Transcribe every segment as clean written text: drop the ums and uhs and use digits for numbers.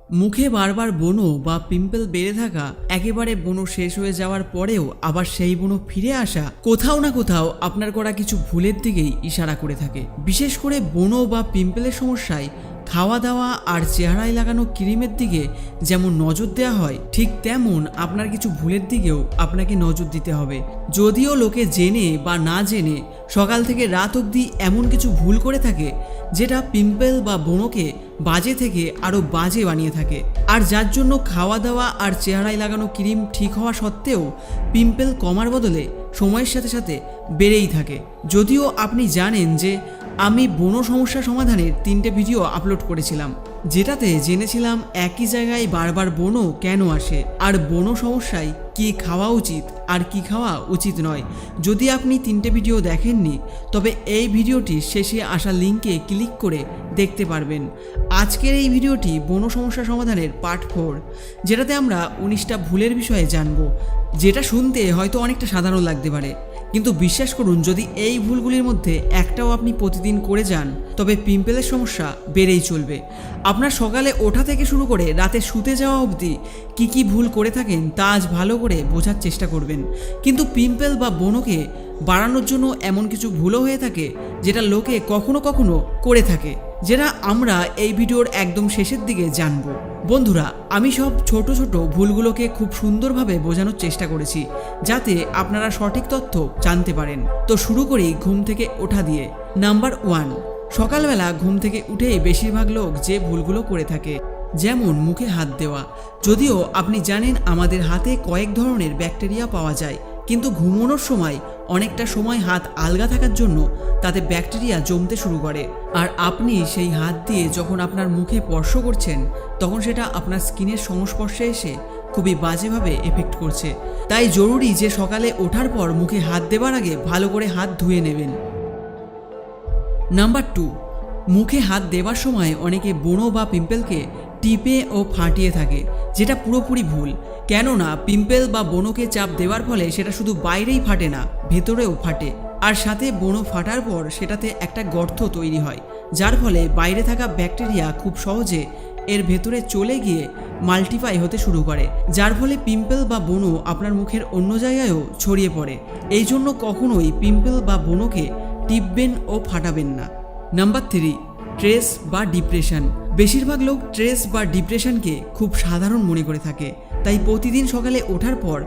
মুখে বারবার ব্রণ বা পিম্পল বেড়ে থাকা, একেবারে ব্রণ শেষ হয়ে যাওয়ার পরেও আবার সেই ব্রণ ফিরে আসা, কোথাও না কোথাও আপনার করা কিছু ভুলের দিকেই ইশারা করে থাকে। বিশেষ করে ব্রণ বা পিম্পলের সমস্যায় খাওয়া দাওয়া আর চেহারায় লাগানো ক্রিমের দিকে যেমন নজর দেওয়া হয়, ঠিক তেমন আপনার কিছু ভুলের দিকেও আপনাকে নজর দিতে হবে। যদিও লোকে জেনে বা না জেনে সকাল থেকে রাত অবধি এমন কিছু ভুল করে থাকে যেটা পিম্পল বা ব্রণকে বাজে থেকে আরও বাজে বানিয়ে থাকে, আর যার জন্য খাওয়া দাওয়া আর চেহারায় লাগানো ক্রিম ঠিক হওয়া সত্ত্বেও পিম্পল কমার বদলে সময়ের সাথে সাথে বেড়েই থাকে। যদিও আপনি জানেন যে আমি ব্রণ সমস্যা সমাধানের 3টে ভিডিও আপলোড করেছিলাম, যেটাতে জেনেছিলাম একই জায়গায় বারবার ব্রণ কেন আসে আর ব্রণ সমস্যায় কী খাওয়া উচিত আর কি খাওয়া উচিত নয়। যদি আপনি 3টে ভিডিও দেখেননি তবে এই ভিডিওটির শেষে আসা লিঙ্কে ক্লিক করে দেখতে পারবেন। আজকের এই ভিডিওটি ব্রণ সমস্যা সমাধানের পার্ট 4, যেটাতে আমরা 19টা ভুলের বিষয়ে জানব, যেটা শুনতে হয়তো অনেকটা সাধারণ লাগতে পারে, কিন্তু বিশ্বাস করুন যদি এই ভুলগুলির মধ্যে একটাও আপনি প্রতিদিন করে যান তবে পিম্পলের সমস্যা বেড়েই চলবে। আপনার সকালে ওঠা থেকে শুরু করে রাতে শুতে যাওয়া অবধি কী কী ভুল করে থাকেন তা আজ ভালো করে বোঝার চেষ্টা করবেন। কিন্তু পিম্পল বা ব্রণকে বাড়ানোর জন্য এমন কিছু ভুলও হয়ে থাকে যেটা লোকে কখনো কখনো করে থাকে, যেটা আমরা এই ভিডিওর একদম শেষের দিকে জানব। বন্ধুরা, আমি সব ছোট ছোট ভুলগুলোকে খুব সুন্দরভাবে বোঝানোর চেষ্টা করেছি যাতে আপনারা সঠিক তথ্য জানতে পারেন। তো শুরু করি ঘুম থেকে ওঠা দিয়ে। নাম্বার 1, সকালবেলা ঘুম থেকে উঠেই বেশিরভাগ লোক যে ভুলগুলো করে থাকে, যেমন মুখে হাত দেওয়া। যদিও আপনি জানেন আমাদের হাতে কয়েক ধরনের ব্যাকটেরিয়া পাওয়া যায়, কিন্তু ঘুমানোর সময় অনেকটা সময় হাত আলগা থাকার জন্য তাতে ব্যাকটেরিয়া জমতে শুরু করে, আর আপনি সেই হাত দিয়ে যখন আপনার মুখে স্পর্শ করছেন তখন সেটা আপনার স্কিনের সংস্পর্শে এসে খুবই বাজেভাবে এফেক্ট করছে। তাই জরুরি যে সকালে ওঠার পর মুখে হাত দেওয়ার আগে ভালো করে হাত ধুয়ে নেবেন। নাম্বার 2, মুখে হাত দেওয়ার সময় অনেকে ব্রণ বা পিম্পলকে টিপে ও ফাটিয়ে থাকে, যেটা পুরোপুরি ভুল। কেননা পিম্পল বা ব্রণকে চাপ দেওয়ার ফলে সেটা শুধু বাইরেই ফাটে না, ভেতরেও ফাটে, আর সাথে ব্রণ ফাটার পর সেটাতে একটা গর্ত তৈরি হয়, যার ফলে বাইরে থাকা ব্যাকটেরিয়া খুব সহজে এর ভেতরে চলে গিয়ে মাল্টিপ্লাই হতে শুরু করে, যার ফলে পিম্পল বা ব্রণ আপনার মুখের অন্য জায়গায়ও ছড়িয়ে পড়ে। এই জন্য কখনোই পিম্পল বা ব্রণকে টিপবেন ও ফাটাবেন না। নাম্বার 3, স্ট্রেস বা ডিপ্রেশন। বেশিরভাগ লোক স্ট্রেস বা ডিপ্রেশনকে খুব সাধারণ মনে করে থাকে, তাই প্রতিদিন সকালে ওঠার পর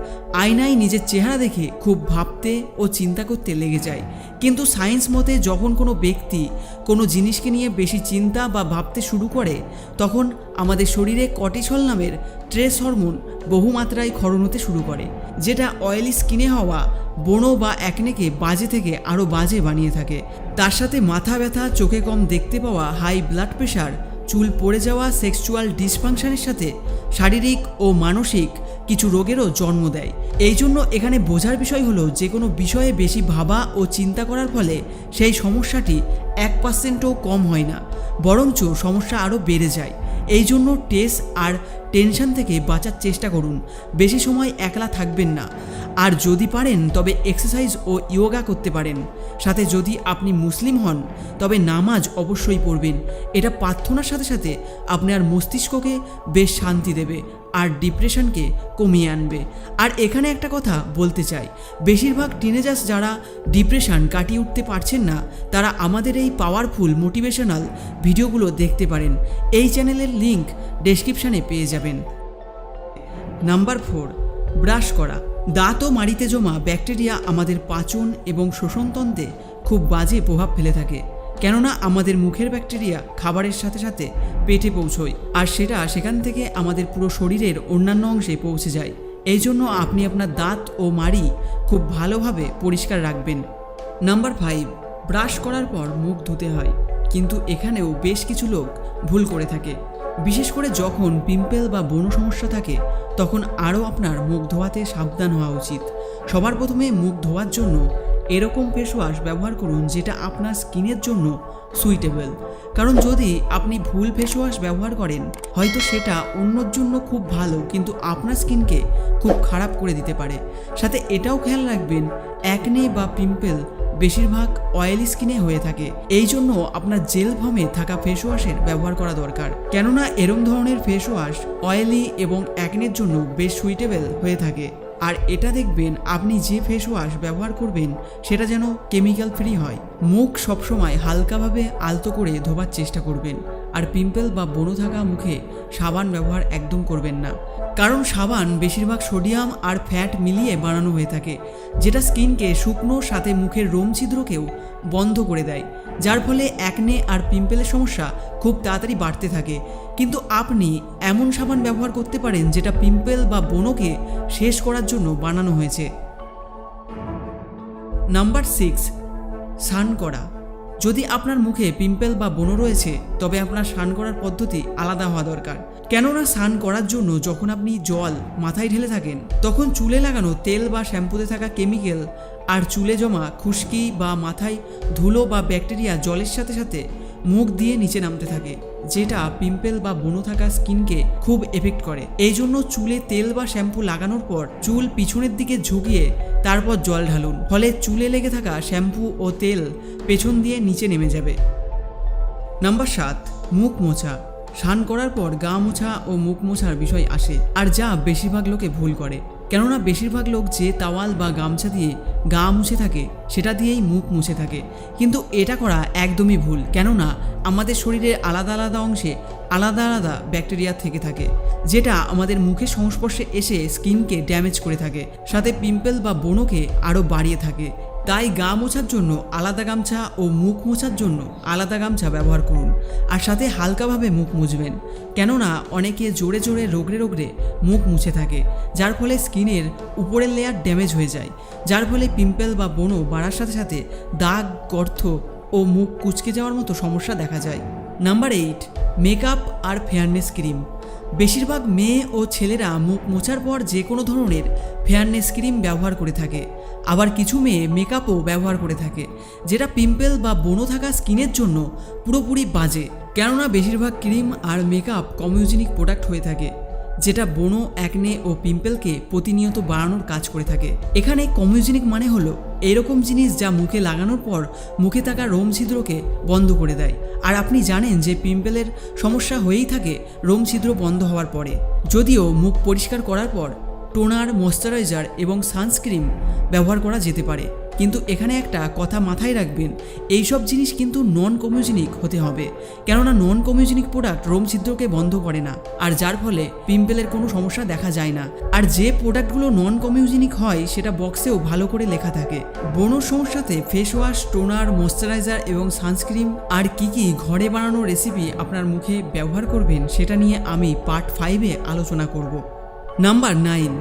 আয়নায় নিজের চেহারা দেখে খুব ভাবতে ও চিন্তা করতে লেগে যায়। কিন্তু সায়েন্স মতে যখন কোনো ব্যক্তি কোনো জিনিসকে নিয়ে বেশি চিন্তা বা ভাবতে শুরু করে তখন আমাদের শরীরে কর্টিসল নামের স্ট্রেস হরমোন বহুমাত্রায় ক্ষরণ হতে শুরু করে, যেটা অয়েলি স্কিনে হওয়া ব্রণ বা অ্যাকনেকে বাজে থেকে আরও বাজে বানিয়ে থাকে। তার সাথে মাথা ব্যথা, চোখে কম দেখতে পাওয়া, হাই ব্লাড প্রেশার, চুল পড়ে যাওয়া, সেক্সুয়াল ডিসফাংশনের সাথে শারীরিক ও মানসিক কিছু রোগেরও জন্ম দেয়। এই জন্য এখানে বোঝার বিষয় হলো যে কোনো বিষয়ে বেশি ভাবা ও চিন্তা করার ফলে সেই সমস্যাটি 1%ও কম হয় না, বরঞ্চ সমস্যা আরও বেড়ে যায়। এই জন্য স্ট্রেস আর টেনশন থেকে বাঁচার চেষ্টা করুন। বেশি সময় একলা থাকবেন না, আর যদি পারেন তবে এক্সারসাইজ ও ইয়োগা করতে পারেন। সাথে যদি আপনি মুসলিম হন তবে নামাজ অবশ্যই পড়বেন। এটা প্রার্থনার সাথে সাথে আপনার মস্তিষ্ককে বেশ শান্তি দেবে আর ডিপ্রেশনকে কমিয়ে আনবে। আর এখানে একটা কথা বলতে চাই, বেশিরভাগ টিনেজার্স যারা ডিপ্রেশন কাটিয়ে উঠতে পারছেন না তারা আমাদের এই পাওয়ারফুল মোটিভেশনাল ভিডিওগুলো দেখতে পারেন। এই চ্যানেলের লিঙ্ক ডেসক্রিপশানে পেয়ে যাবেন। নাম্বার 4, ব্রাশ করা। দাঁত ও মাড়িতে জমা ব্যাকটেরিয়া আমাদের পাচন এবং শ্বসনতন্ত্রে খুব বাজে প্রভাব ফেলে থাকে, কেননা আমাদের মুখের ব্যাকটেরিয়া খাবারের সাথে সাথে পেটে পৌঁছয়, আর সেটা সেখান থেকে আমাদের পুরো শরীরের অন্যান্য অংশে পৌঁছে যায়। এই জন্য আপনি আপনার দাঁত ও মাড়ি খুব ভালোভাবে পরিষ্কার রাখবেন। নাম্বার 5, ব্রাশ করার পর মুখ ধুতে হয়, কিন্তু এখানেও বেশ কিছু লোক ভুল করে থাকে। বিশেষ করে যখন পিম্পল বা ব্রণ সমস্যা থাকে তখন আরও আপনার মুখ ধোয়াতে সাবধান হওয়া উচিত। সবার প্রথমে মুখ ধোয়ার জন্য এরকম ফেস ওয়াশ ব্যবহার করুন যেটা আপনার স্কিনের জন্য সুইটেবল, কারণ যদি আপনি ভুল ফেস ওয়াশ ব্যবহার করেন হয়তো সেটা অন্যর জন্য খুব ভালো কিন্তু আপনার স্কিনকে খুব খারাপ করে দিতে পারে। সাথে এটাও খেয়াল রাখবেন অ্যাকনে বা পিম্পল বেশিরভাগ অয়েলি স্কিনে হয়ে থাকে। এই জন্য আপনার জেল ফর্মে থাকা ফেস ওয়াশের ব্যবহার করা দরকার, কেননা এরম ধরনের ফেস ওয়াশ অয়েলি এবং অ্যাকনের জন্য বেশ সুইটেবল হয়ে থাকে। আর এটা দেখবেন আপনি যে ফেস ওয়াশ ব্যবহার করবেন সেটা যেন কেমিক্যাল ফ্রি হয়। মুখ সবসময় হালকাভাবে আলতো করে ধোবার চেষ্টা করবেন। আর পিম্পল বা ব্রণ থাকা মুখে সাবান ব্যবহার একদম করবেন না, কারণ সাবান বেশিরভাগ সোডিয়াম আর ফ্যাট মিলিয়ে বানানো হয়ে থাকে, যেটা স্কিনকে শুকনো সাথে মুখের রোম ছিদ্রকেও বন্ধ করে দেয়, যার ফলে অ্যাকনে আর পিম্পলের সমস্যা খুব তাড়াতাড়ি বাড়তে থাকে। কিন্তু আপনি এমন সাবান ব্যবহার করতে পারেন যেটা পিম্পল বা ব্রণকে শেষ করার জন্য বানানো হয়েছে। নাম্বার 6, স্নান করা। যদি আপনার মুখে পিম্পল বা ব্রণ রয়েছে তবে আপনার স্নান করার পদ্ধতি আলাদা হওয়া দরকার, কেননা স্নান করার জন্য যখন আপনি জল মাথায় ঢেলে থাকেন তখন চুলে লাগানো তেল বা শ্যাম্পুতে থাকা কেমিক্যাল আর চুলে জমা খুশকি বা মাথায় ধুলো বা ব্যাকটেরিয়া জলের সাথে সাথে মুখ দিয়ে নিচে নামতে থাকে, যেটা পিম্পল বা ব্রণ থাকা স্কিনকে খুব এফেক্ট করে। এই জন্য চুলে তেল বা শ্যাম্পু লাগানোর পর চুল পিছনের দিকে ঝুঁকিয়ে তারপর জল ঢালুন, ফলে চুলে লেগে থাকা শ্যাম্পু ও তেল পেছন দিয়ে নিচে নেমে যাবে। নাম্বার 7, মুখ মোছা। স্নান করার পর গা মোছা ও মুখ মোছার বিষয় আসে, আর যা বেশিরভাগ লোকে ভুল করে, কেননা বেশিরভাগ লোক যে তাওয়াল বা গামছা দিয়ে গা মুছে থাকে সেটা দিয়েই মুখ মুছে থাকে। কিন্তু এটা করা একদমই ভুল, কেননা আমাদের শরীরের আলাদা আলাদা অংশে আলাদা আলাদা ব্যাকটেরিয়া থেকে থাকে, যেটা আমাদের মুখের সংস্পর্শে এসে স্কিনকে ড্যামেজ করে থাকে, সাথে পিম্পল বা ব্রণকে আরও বাড়িয়ে থাকে। তাই গা মোছার জন্য আলাদা গামছা ও মুখ মোছার জন্য আলাদা গামছা ব্যবহার করুন, আর সাথে হালকাভাবে মুখ মুছবেন, কেননা অনেকে জোরে জোরে রোগড়ে রোগড়ে মুখ মুছে থাকে, যার ফলে স্কিনের উপরের লেয়ার ড্যামেজ হয়ে যায়, যার ফলে পিম্পল বা ব্রণ বাড়ার সাথে সাথে দাগ, গর্ত ও মুখ কুঁচকে যাওয়ার মতো সমস্যা দেখা যায়। নাম্বার 8, মেকআপ আর ফেয়ারনেস ক্রিম। বেশিরভাগ মেয়ে ও ছেলেরা মুখ মোছার পর যে কোনো ধরনের ফেয়ারনেস ক্রিম ব্যবহার করে থাকে, আবার কিছু মেয়ে মেকআপও ব্যবহার করে থাকে, যেটা পিম্পল বা ব্রণ থাকা স্কিনের জন্য পুরোপুরি বাজে, কেননা বেশিরভাগ ক্রিম আর মেকআপ কমিউজিনিক প্রোডাক্ট হয়ে থাকে, যেটা ব্রণ, অ্যাকনে ও পিম্পলকে প্রতিনিয়ত বাড়ানোর কাজ করে থাকে। এখানে কমিউজিনিক মানে হলো এরকম জিনিস যা মুখে লাগানোর পর মুখে থাকা রোম ছিদ্রকে বন্ধ করে দেয়। আর আপনি জানেন যে পিম্পলের সমস্যা হয়েই থাকে রোম ছিদ্র বন্ধ হওয়ার পরে। যদিও মুখ পরিষ্কার করার পর টোনার, ময়শ্চারাইজার এবং সানস্ক্রিন ব্যবহার করা যেতে পারে, কিন্তু এখানে একটা কথা মাথায় রাখবেন, এইসব জিনিস কিন্তু নন কমিউজিনিক হতে হবে, কেননা নন কমিউজিনিক প্রোডাক্ট রোম ছিদ্রকে বন্ধ করে না, আর যার ফলে পিম্পলের কোনো সমস্যা দেখা যায় না। আর যে প্রোডাক্টগুলো নন কমিউজিনিক হয় সেটা বক্সেও ভালো করে লেখা থাকে। ব্রণর সমস্যাতে ফেস ওয়াশ, টোনার, ময়শ্চারাইজার এবং সানস্ক্রিন আর কি ঘরে বানানো রেসিপি আপনার মুখে ব্যবহার করবেন সেটা নিয়ে আমি পার্ট 5-এ আলোচনা করব। নাম্বার 9,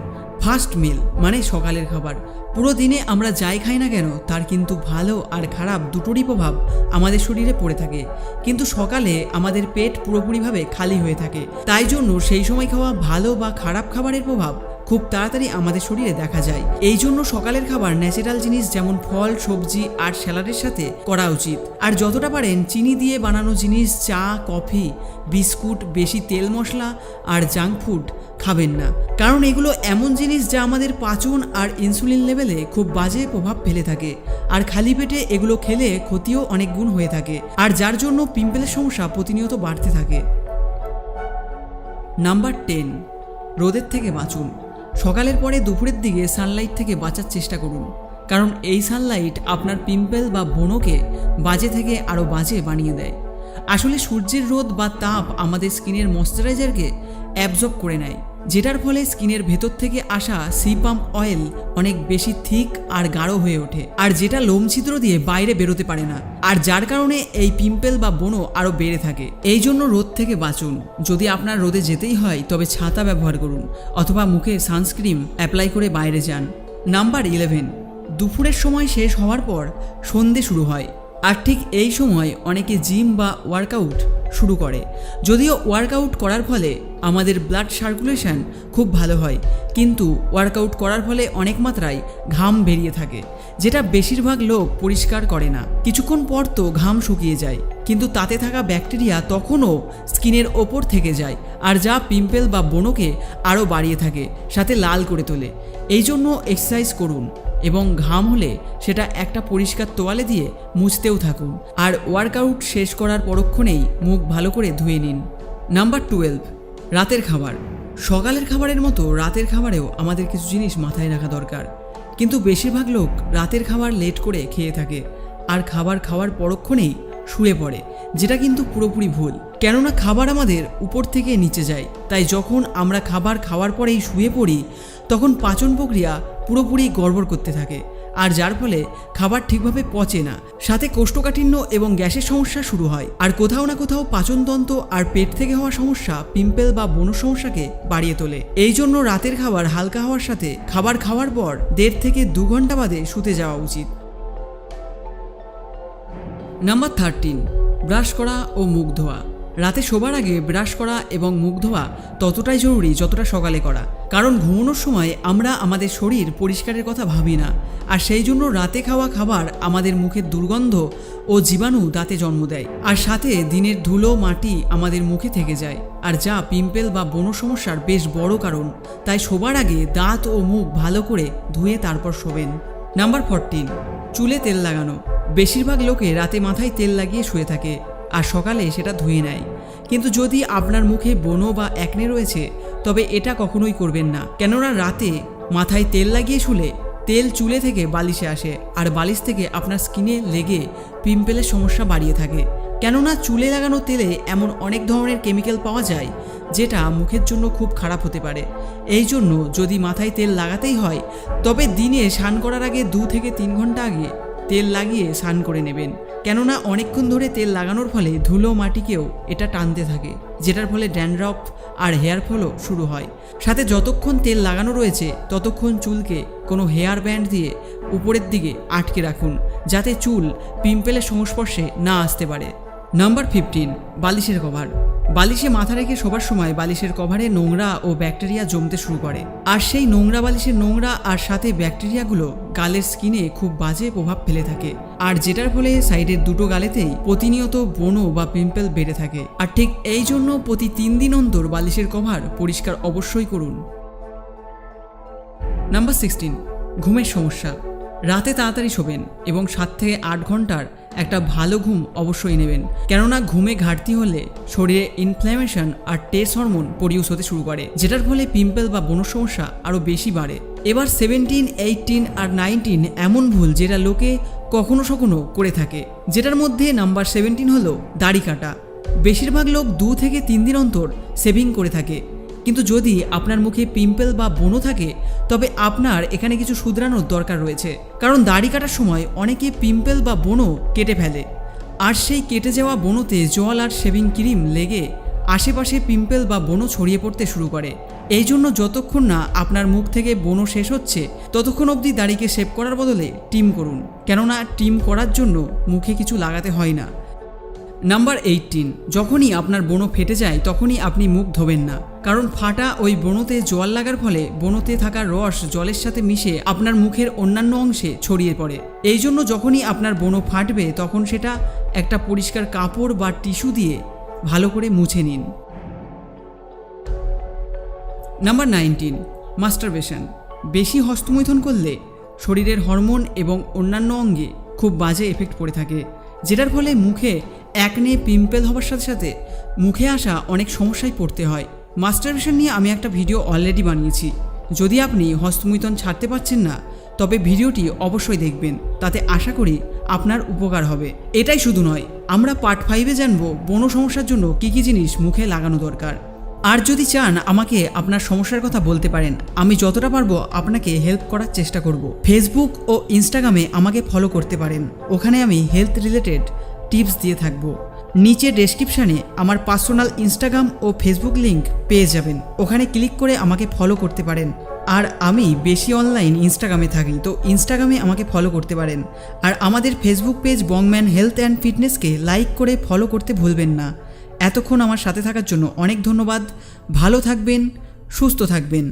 ফার্স্ট মিল মানে সকালের খাবার। পুরো দিনে আমরা যাই খাই না কেন তার কিন্তু ভালো আর খারাপ দুটোরই প্রভাব আমাদের শরীরে পড়ে থাকে, কিন্তু সকালে আমাদের পেট পুরোপুরিভাবে খালি হয়ে থাকে, তাই জন্য সেই সময় খাওয়া ভালো বা খারাপ খাবারের প্রভাব খুব তাড়াতাড়ি আমাদের শরীরে দেখা যায়। এই জন্য সকালের খাবার ন্যাচারাল জিনিস যেমন ফল, সবজি আর স্যালাডের সাথে করা উচিত। আর যতটা পারেন চিনি দিয়ে বানানো জিনিস, চা, কফি, বিস্কুট, বেশি তেল মশলা আর জাঙ্ক ফুড খাবেন না, কারণ এগুলো এমন জিনিস যা আমাদের পাচন আর ইনসুলিন লেভেলে খুব বাজে প্রভাব ফেলে থাকে, আর খালি পেটে এগুলো খেলে ক্ষতিও অনেক গুণ হয়ে থাকে, আর যার জন্য পিম্পলের সমস্যা প্রতিনিয়ত বাড়তে থাকে। নাম্বার 10, রোদের থেকে বাঁচুন। সকালের পরে দুপুরের দিকে সানলাইট থেকে বাঁচার চেষ্টা করুন, কারণ এই সানলাইট আপনার পিম্পল বা ব্রণকে বাজে থেকে আরও বাজে বানিয়ে দেয়। আসলে সূর্যের রোদ বা তাপ আমাদের স্কিনের ময়শ্চারাইজারকে অ্যাবজর্ব করে নেয়, যেটার ফলে স্কিনের ভেতর থেকে আসা সিপাম্প অয়েল অনেক বেশি থিক আর গাঢ় হয়ে ওঠে, আর যেটা লোম ছিদ্র দিয়ে বাইরে বেরোতে পারে না, আর যার কারণে এই পিম্পল বা ব্রণ আরও বেড়ে থাকে। এই জন্য রোদ থেকে বাঁচুন। যদি আপনার রোদে যেতেই হয় তবে ছাতা ব্যবহার করুন, অথবা মুখে সানস্ক্রিন অ্যাপ্লাই করে বাইরে যান। নাম্বার 11, দুপুরের সময় শেষ হওয়ার পর সন্ধে শুরু হয়, আর ঠিক এই সময় অনেকে জিম বা ওয়ার্কআউট শুরু করে। যদিও ওয়ার্কআউট করার ফলে আমাদের ব্লাড সার্কুলেশন খুব ভালো হয়, কিন্তু ওয়ার্কআউট করার ফলে অনেক মাত্রায় ঘাম বেরিয়ে থাকে, যেটা বেশিরভাগ লোক পরিষ্কার করে না। কিছুক্ষণ পর তো ঘাম শুকিয়ে যায়, কিন্তু তাতে থাকা ব্যাকটেরিয়া তখনও স্কিনের ওপর থেকে যায়, আর যা পিম্পল বা ব্রণকে আরও বাড়িয়ে থাকে, সাথে লাল করে তোলে। এই জন্য এক্সারসাইজ করুন, এবং ঘাম হলে সেটা একটা পরিষ্কার তোয়ালে দিয়ে মুছতেও থাকুন। আর ওয়ার্কআউট শেষ করার পরক্ষণেই মুখ ভালো করে ধুয়ে নিন। নাম্বার 12, রাতের খাবার। সকালের খাবারের মতো রাতের খাবারেও আমাদের কিছু জিনিস মাথায় রাখা দরকার। কিন্তু বেশিরভাগ লোক রাতের খাবার লেট করে খেয়ে থাকে আর খাবার খাওয়ার পরক্ষণেই শুয়ে পড়ে, যেটা কিন্তু পুরোপুরি ভুল। কেননা খাবার আমাদের উপর থেকে নিচে যায়, তাই যখন আমরা খাবার খাওয়ার পরেই শুয়ে পড়ি তখন পাচন প্রক্রিয়া পুরোপুরি গড়বড় করতে থাকে, আর যার ফলে খাবার ঠিকভাবে পচে না, সাথে কোষ্ঠকাঠিন্য এবং গ্যাসের সমস্যা শুরু হয়। আর কোথাও না কোথাও পাচনতন্ত্র আর পেট থেকে হওয়া সমস্যা পিম্পল বা ব্রণ সমস্যাকে বাড়িয়ে তোলে। এই জন্য রাতের খাবার হালকা হওয়ার সাথে খাবার খাওয়ার পর 1.5 থেকে 2 ঘন্টা বাদে শুতে যাওয়া উচিত। নাম্বার 13, ব্রাশ করা ও মুখ ধোয়া। রাতে শোবার আগে ব্রাশ করা এবং মুখ ধোয়া ততটাই জরুরি যতটা সকালে করা, কারণ ঘুমানোর সময় আমরা আমাদের শরীর পরিষ্কারের কথা ভাবি না, আর সেই জন্য রাতে খাওয়া খাবার আমাদের মুখের দুর্গন্ধ ও জীবাণু দাঁতে জন্ম দেয়, আর সাথে দিনের ধুলো মাটি আমাদের মুখে থেকে যায়, আর যা পিম্পল বা ব্রণ সমস্যার বেশ বড় কারণ। তাই শোবার আগে দাঁত ও মুখ ভালো করে ধুয়ে তারপর শোবেন। নাম্বার 14, চুলে তেল লাগানো। বেশিরভাগ লোকে রাতে মাথায় তেল লাগিয়ে শুয়ে থাকে আর সকালে সেটা ধুয়ে নেয়, কিন্তু যদি আপনার মুখে ব্রণ বা অ্যাকনে রয়েছে তবে এটা কখনোই করবেন না। কেননা রাতে মাথায় তেল লাগিয়ে শুলে তেল চুলে থেকে বালিশে আসে, আর বালিশ থেকে আপনার স্কিনে লেগে পিম্পলের সমস্যা বাড়িয়ে থাকে। কেননা চুলে লাগানো তেলে এমন অনেক ধরনের কেমিক্যাল পাওয়া যায় যেটা মুখের জন্য খুব খারাপ হতে পারে। এই জন্য যদি মাথায় তেল লাগাতেই হয় তবে দিনে স্নান করার আগে 2 থেকে 3 ঘন্টা আগে তেল লাগিয়ে স্নান করে নেবেন। কেননা অনেকক্ষণ ধরে তেল লাগানোর ফলে ধুলো মাটিকেও এটা টানতে থাকে, যেটার ফলে ড্যান্ড্রফ আর হেয়ার ফলও শুরু হয়। সাথে যতক্ষণ তেল লাগানো রয়েছে ততক্ষণ চুলকে কোনো হেয়ার ব্যান্ড দিয়ে উপরের দিকে আটকে রাখুন, যাতে চুল পিম্পলের সংস্পর্শে না আসতে পারে। নাম্বার 15, বালিশের কভার। বালিশে মাথা রেখে শোবার সময় বালিশের কভারে নোংরা ও ব্যাকটেরিয়া জমতে শুরু করে, আর সেই নোংরা বালিশের নোংরা আর সাথে ব্যাকটেরিয়াগুলো গালের স্কিনে খুব বাজে প্রভাব ফেলে থাকে, আর যেটার ফলে সাইডের দুটো গালেতেই প্রতিনিয়ত ব্রণ বা পিম্পল বেড়ে থাকে। আর ঠিক এই জন্য প্রতি 3 দিন অন্তর বালিশের কভার পরিষ্কার অবশ্যই করুন। নাম্বার 16, ঘুমের সমস্যা। রাতে তাড়াতাড়ি শোবেন এবং 7 থেকে 8 ঘন্টার একটা ভালো ঘুম অবশ্যই নেবেন। কেননা ঘুমে ঘাটতি হলে শরীরে ইনফ্ল্যামেশন আর টেস্ট হরমোন প্রডিউস হতে শুরু করে, যেটার ফলে পিম্পল বা ব্রণ সমস্যা আরও বেশি বাড়ে। এবার 17, 18 আর 19 এমন ভুল যেটা লোকে কখনো সখনো করে থাকে, যেটার মধ্যে নাম্বার 17 হলো দাড়ি কাটা। বেশিরভাগ লোক 2 থেকে 3 দিন অন্তর সেভিং করে থাকে, কিন্তু যদি আপনার মুখে পিম্পল বা ব্রণ থাকে তবে আপনার এখানে কিছু শুধরানোর দরকার রয়েছে। কারণ দাড়ি কাটার সময় অনেকে পিম্পল বা ব্রণ কেটে ফেলে, আর সেই কেটে যাওয়া ব্রণতে জল আর শেভিং ক্রিম লেগে আশেপাশে পিম্পল বা ব্রণ ছড়িয়ে পড়তে শুরু করে। এই জন্য যতক্ষণ না আপনার মুখ থেকে ব্রণ শেষ হচ্ছে ততক্ষণ অবধি দাড়িকে শেভ করার বদলে ট্রিম করুন, কেননা ট্রিম করার জন্য মুখে কিছু লাগাতে হয় না। নাম্বার 18, যখনই আপনার ব্রণ ফেটে যায় তখনই আপনি মুখ ধোবেন না, কারণ ফাটা ওই ব্রণতে জল লাগার ফলে ব্রণতে থাকা রস জলের সাথে মিশে আপনার মুখের অন্যান্য অংশে ছড়িয়ে পড়ে। এই জন্য যখনই আপনার ব্রণ ফাটবে তখন সেটা একটা পরিষ্কার কাপড় বা টিস্যু দিয়ে ভালো করে মুছে নিন। Number 19, masturbation. বেশি হস্তমৈথুন করলে শরীরের হরমোন এবং অন্যান্য অঙ্গে খুব বাজে এফেক্ট পড়ে থাকে, যেটার ফলে মুখে অ্যাকনে পিম্পল হওয়ার সাথে সাথে মুখে আসা অনেক সমস্যায় পড়তে হয়। মাস্টারবেশন নিয়ে আমি একটা ভিডিও অলরেডি বানিয়েছি। যদি আপনি হস্তমৈথুন ছাড়তে পারছেন না তবে ভিডিওটি অবশ্যই দেখবেন, তাতে আশা করি আপনার উপকার হবে। এটাই শুধু নয়, আমরা পার্ট 5-এ জানব ব্রণ সমস্যার জন্য কী কী জিনিস মুখে লাগানো দরকার। আর যদি চান আমাকে আপনার সমস্যার কথা বলতে পারেন, আমি যতটা পারবো আপনাকে হেল্প করার চেষ্টা করব। ফেসবুক ও ইনস্টাগ্রামে আমাকে ফলো করতে পারেন, ওখানে আমি হেলথ রিলেটেড টিপস দিয়ে থাকবো। নিচে ডেসক্রিপশানে আমার পার্সোনাল ইনস্টাগ্রাম ও ফেসবুক লিংক পেয়ে যাবেন, ওখানে ক্লিক করে আমাকে ফলো করতে পারেন। আর আমি বেশি অনলাইন ইনস্টাগ্রামে থাকি, তো ইনস্টাগ্রামে আমাকে ফলো করতে পারেন। আর আমাদের Facebook page Bongman health and ফিটনেসকে লাইক করে ফলো করতে ভুলবেন না। এতক্ষণ আমার সাথে থাকার জন্য অনেক ধন্যবাদ। ভালো থাকবেন, সুস্থ থাকবেন।